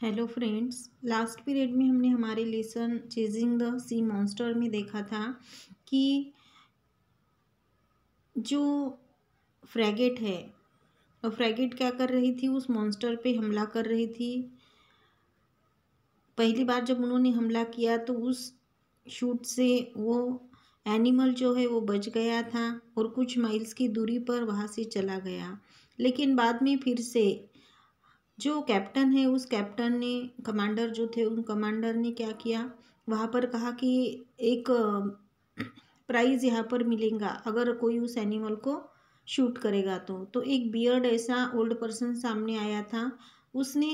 Hello friends, last period में हमने हमारे lesson chasing the sea monster में देखा था कि जो फ्रैगेट है और फ्रैगेट क्या कर रही थी, उस मॉन्स्टर पे हमला कर रही थी। पहली बार जब उन्होंने हमला किया तो उस शूट से वो एनिमल जो है वो बच गया था और कुछ माइल्स की दूरी पर वहाँ से चला गया। लेकिन बाद में फिर से जो कैप्टन है, उस कैप्टन ने, कमांडर जो थे उन कमांडर ने क्या किया, वहाँ पर कहा कि एक प्राइज़ यहाँ पर मिलेगा अगर कोई उस एनिमल को शूट करेगा। तो एक बियर्ड ऐसा ओल्ड पर्सन सामने आया था। उसने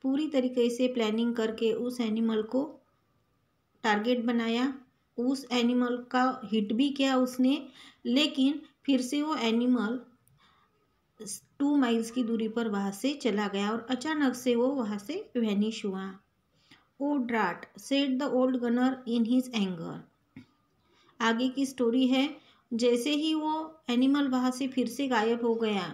पूरी तरीके से प्लानिंग करके उस एनिमल को टारगेट बनाया। उस एनिमल का हिट भी किया उसने, लेकिन फिर से वो एनिमल 2 माइल्स की दूरी पर वहाँ से चला गया और अचानक से वो वहाँ से वैनिश हुआ। Oh drat, said the old gunner in his anger. आगे की स्टोरी है, जैसे ही वो एनिमल वहाँ से फिर से गायब हो गया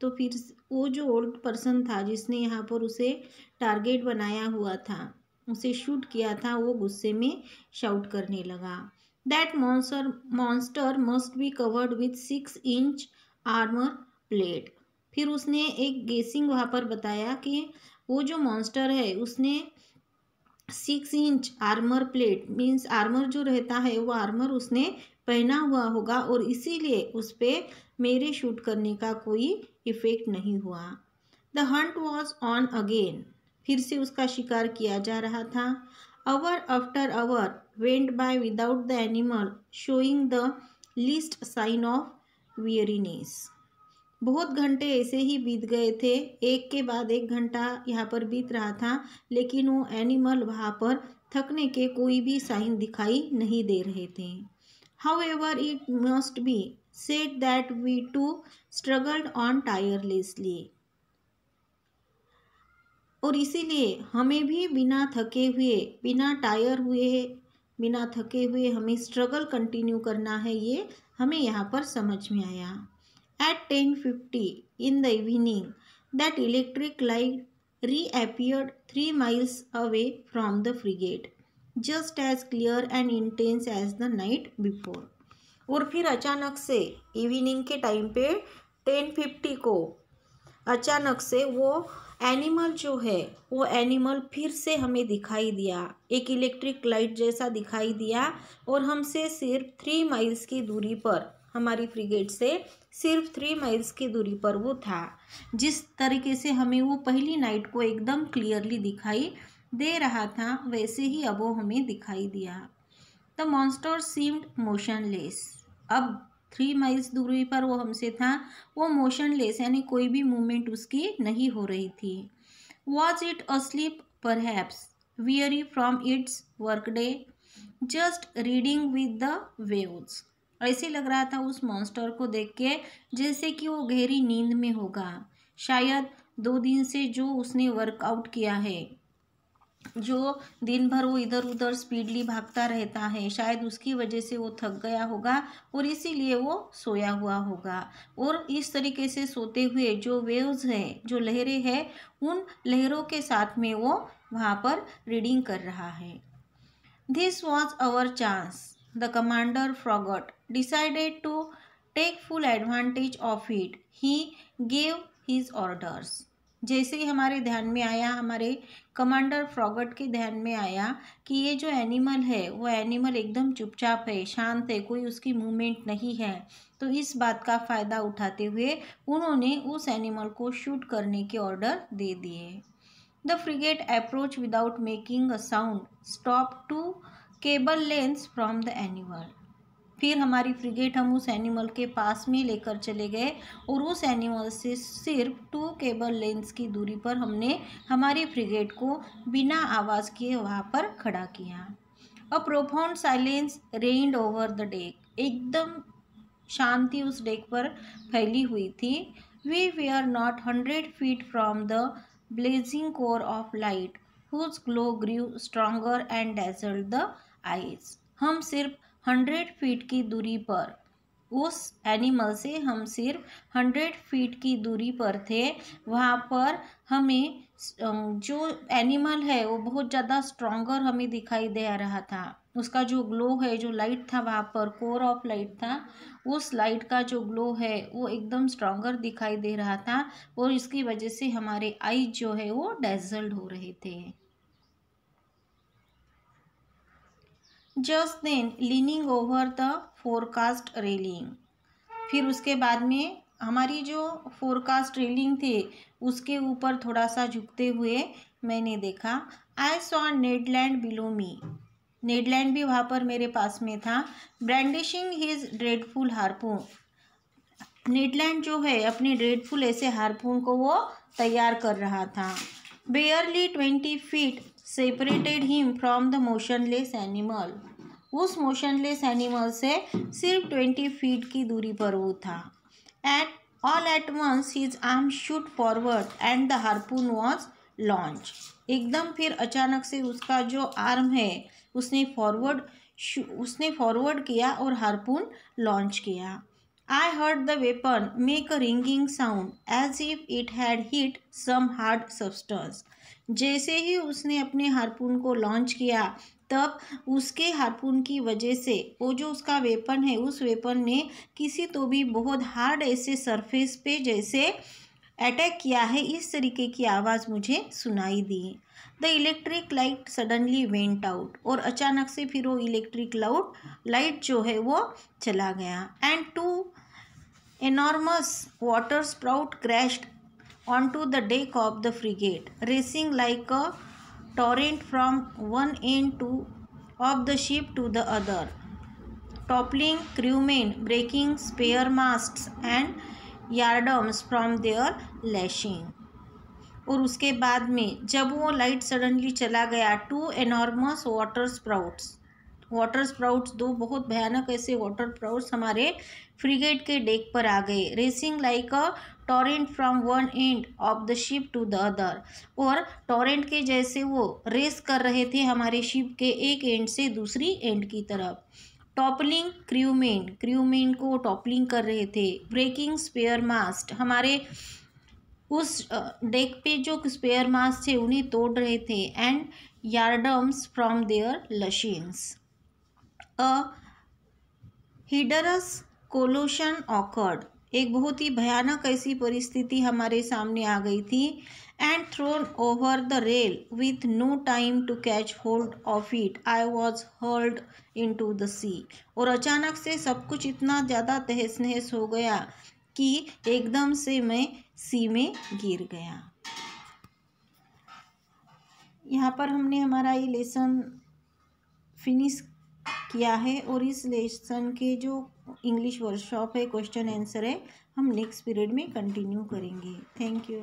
तो फिर वो जो ओल्ड पर्सन था जिसने यहाँ पर उसे टारगेट बनाया हुआ था, उसे शूट किया था, वो गुस्से में शाउट करने लगा, that monster must be covered with 6 inch armour plate. फिर उसने एक गेसिंग वहाँ पर बताया कि वो जो मॉन्स्टर है उसने 6 inch armour plate means armour जो रहता है वो आर्मर उसने पहना हुआ होगा और इसीलिए उस पर मेरे शूट करने का कोई इफेक्ट नहीं हुआ। The hunt was on again, फिर से उसका शिकार किया जा रहा था। Hour after hour went by without the animal showing the least sign of weariness. बहुत घंटे ऐसे ही बीत गए थे, एक के बाद एक घंटा यहाँ पर बीत रहा था, लेकिन वो एनिमल वहाँ पर थकने के कोई भी साइन दिखाई नहीं दे रहे थे। However it must be said that we too struggled on tirelessly, और इसीलिए हमें भी बिना थके हुए, बिना टायर हुए, बिना थके हुए हमें स्ट्रगल कंटिन्यू करना है, ये हमें यहाँ पर समझ में आया। At 10:50 in the evening, that electric light reappeared 3 miles away from the frigate, just as clear and intense as the night before. और फिर अचानक से इवनिंग के टाइम पे 10:50 को अचानक से वो एनिमल जो है वो एनिमल फिर से हमें दिखाई दिया, एक इलेक्ट्रिक लाइट जैसा दिखाई दिया और हमसे सिर्फ 3 माइल्स की दूरी पर, हमारी फ्रिगेट से सिर्फ 3 माइल्स की दूरी पर वो था। जिस तरीके से हमें वो पहली नाइट को एकदम क्लियरली दिखाई दे रहा था, वैसे ही अब वो हमें दिखाई दिया। द मॉन्स्टर सीम्ड मोशनलेस, अब 3 माइल्स दूरी पर वो हमसे था, वो मोशनलेस यानी कोई भी मूवमेंट उसकी नहीं हो रही थी। Was it asleep perhaps, weary from its work day, just reading with the waves. ऐसे लग रहा था उस मॉन्स्टर को देख के जैसे कि वो गहरी नींद में होगा। शायद 2 दिन से जो उसने वर्कआउट किया है, जो दिन भर वो इधर उधर स्पीडली भागता रहता है, शायद उसकी वजह से वो थक गया होगा और इसीलिए वो सोया हुआ होगा। और इस तरीके से सोते हुए जो वेव्स हैं, जो लहरें हैं, उन लहरों के साथ में वो वहाँ पर रीडिंग कर रहा है। This was our chance, the commander Farragut decided to take full advantage of it, he gave his orders. जैसे ही हमारे ध्यान में आया, हमारे कमांडर फ्रॉगट के ध्यान में आया कि ये जो एनिमल है वो एनिमल एकदम चुपचाप है, शांत है, कोई उसकी मूवमेंट नहीं है, तो इस बात का फ़ायदा उठाते हुए उन्होंने उस एनिमल को शूट करने के ऑर्डर दे दिए। The frigate approach without making a sound, stop 2 cable lengths from the animal. फिर हमारी फ्रिगेट हम उस एनिमल के पास में लेकर चले गए और उस एनिमल से सिर्फ 2 केबल लेंथ्स की दूरी पर हमने हमारी फ्रिगेट को बिना आवाज़ किए वहाँ पर खड़ा किया। A profound silence reigned over the deck, एकदम शांति उस डेक पर फैली हुई थी। We were not 100 feet from the blazing core of light whose glow grew stronger and dazzled the eyes. हम सिर्फ 100 फीट की दूरी पर, उस एनिमल से हम सिर्फ 100 फीट की दूरी पर थे। वहाँ पर हमें जो एनिमल है वो बहुत ज़्यादा स्ट्रॉन्गर हमें दिखाई दे रहा था। उसका जो ग्लो है, जो लाइट था वहाँ पर, कोर ऑफ लाइट था, उस लाइट का जो ग्लो है वो एकदम स्ट्रॉन्गर दिखाई दे रहा था और इसकी वजह से हमारे आईज जो है वो डेजल्ड हो रहे थे। Just then leaning over the forecastle railing, फिर उसके बाद में हमारी जो फोरकास्ट रेलिंग थे उसके ऊपर थोड़ा सा झुकते हुए मैंने देखा, आई सॉ नेडलैंड बिलो मी, नेडलैंड भी वहाँ पर मेरे पास में था, ब्रैंडिशिंग हिज ड्रेडफुल हार्पून, नेडलैंड जो है अपने ड्रेडफुल ऐसे हार्पून को वो तैयार कर रहा था। Barely 20 feet separated him from the motionless animal, उस मोशनलेस एनिमल से सिर्फ 20 feet की दूरी पर वो था। At all at once his arm shoot forward and the harpoon was launch, एकदम फिर अचानक से उसका जो आर्म है उसने फॉरवर्ड किया और हार्पून लॉन्च किया। I heard the weapon make a ringing sound as if it had hit some hard substance. जैसे ही उसने अपने हार्पून को लॉन्च किया तब उसके हार्पून की वजह से वो जो उसका वेपन है उस वेपन ने किसी तो भी बहुत हार्ड ऐसे सरफेस पे जैसे अटैक किया है, इस तरीके की आवाज़ मुझे सुनाई दी। The electric light suddenly went out, और अचानक से फिर वो इलेक्ट्रिक लाइट जो है वो चला गया। And two enormous water sprout crashed onto the deck of the frigate, racing like a torrent from one end of the ship to the other, toppling crewmen, breaking spare masts and yardarms from their lashing. और उसके बाद में जब वो light suddenly चला गया, to enormous water sprouts दो बहुत भयानक ऐसे वाटर स्प्राउट्स हमारे फ्रिगेट के डेक पर आ गए। Racing like a torrent from one end of the ship to the other, और टॉरेंट के जैसे वो रेस कर रहे थे हमारे शिप के एक एंड से दूसरी एंड की तरफ। टॉपलिंग क्रूमेन को टॉपलिंग कर रहे थे। ब्रेकिंग स्पेयर मास्ट, हमारे उस डेक पे जो स्पेयर मास्ट थे उन्हें तोड़ रहे थे। And yardarms from their lashings. A hideous collision occurred, एक बहुत ही भयानक ऐसी परिस्थिति हमारे सामने आ गई थी। And thrown over the rail with no time to catch hold of it, I was hurled into the sea, और अचानक से सब कुछ इतना ज़्यादा तहस नहस हो गया कि एकदम से मैं सी में गिर गया। यहाँ पर हमने हमारा ये लेसन फिनिश किया है, और इस लेसन के जो इंग्लिश वर्कशॉप है, क्वेश्चन आंसर है, हम नेक्स्ट पीरियड में कंटिन्यू करेंगे। Thank you.